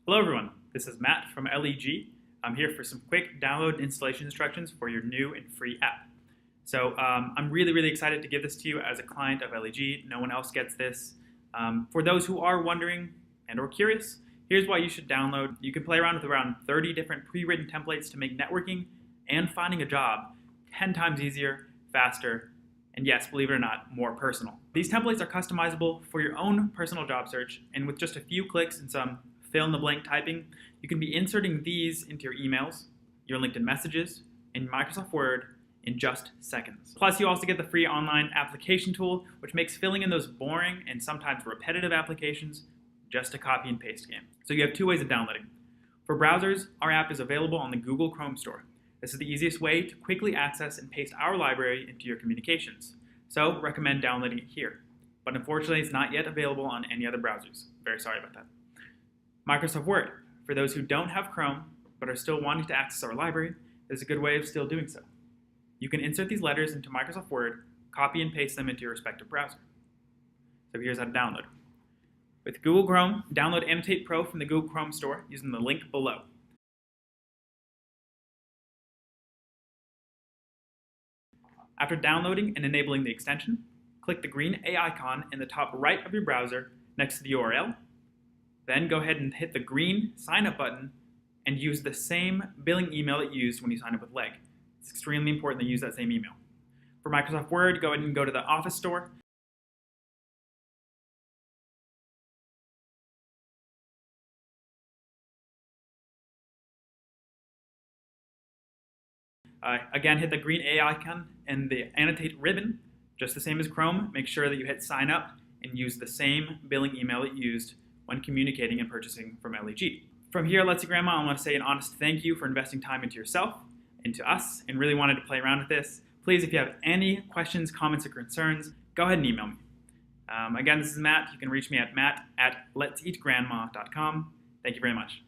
Hello everyone, this is Matt from LEG. I'm here for some quick download and installation instructions for your new and free app. So I'm really excited to give this to you as a client of LEG. No one else gets this. For those who are wondering and or curious, here's why you should download. You can play around with around 30 different pre-written templates to make networking and finding a job 10 times easier, faster, and yes, believe it or not, more personal. These templates are customizable for your own personal job search, and with just a few clicks and some fill-in-the-blank typing, you can be inserting these into your emails, your LinkedIn messages, and Microsoft Word in just seconds. Plus, you also get the free online application tool, which makes filling in those boring and sometimes repetitive applications just a copy and paste game. So you have two ways of downloading. For browsers, our app is available on the Google Chrome Store. This is the easiest way to quickly access and paste our library into your communications. So recommend downloading it here. But unfortunately, it's not yet available on any other browsers. Very sorry about that. Microsoft Word. For those who don't have Chrome, but are still wanting to access our library, there's a good way of still doing so. You can insert these letters into Microsoft Word, copy and paste them into your respective browser. So here's how to download. With Google Chrome, download Annotate Pro from the Google Chrome Store using the link below. After downloading and enabling the extension, click the green A icon in the top right of your browser next to the URL. Then go ahead and hit the green Sign Up button and use the same billing email that you used when you signed up with LEG. It's extremely important that you use that same email. For Microsoft Word, go ahead and go to the Office Store. Again, hit the green A icon and the Annotate ribbon, just the same as Chrome. Make sure that you hit Sign Up and use the same billing email that you used when communicating and purchasing from LEG. From here, Let's See Grandma, I want to say an honest thank you for investing time into yourself, into us, and really wanted to play around with this. Please, if you have any questions, comments, or concerns, go ahead and email me. Again, this is Matt. You can reach me at matt@letseatgrandma.com. Thank you very much.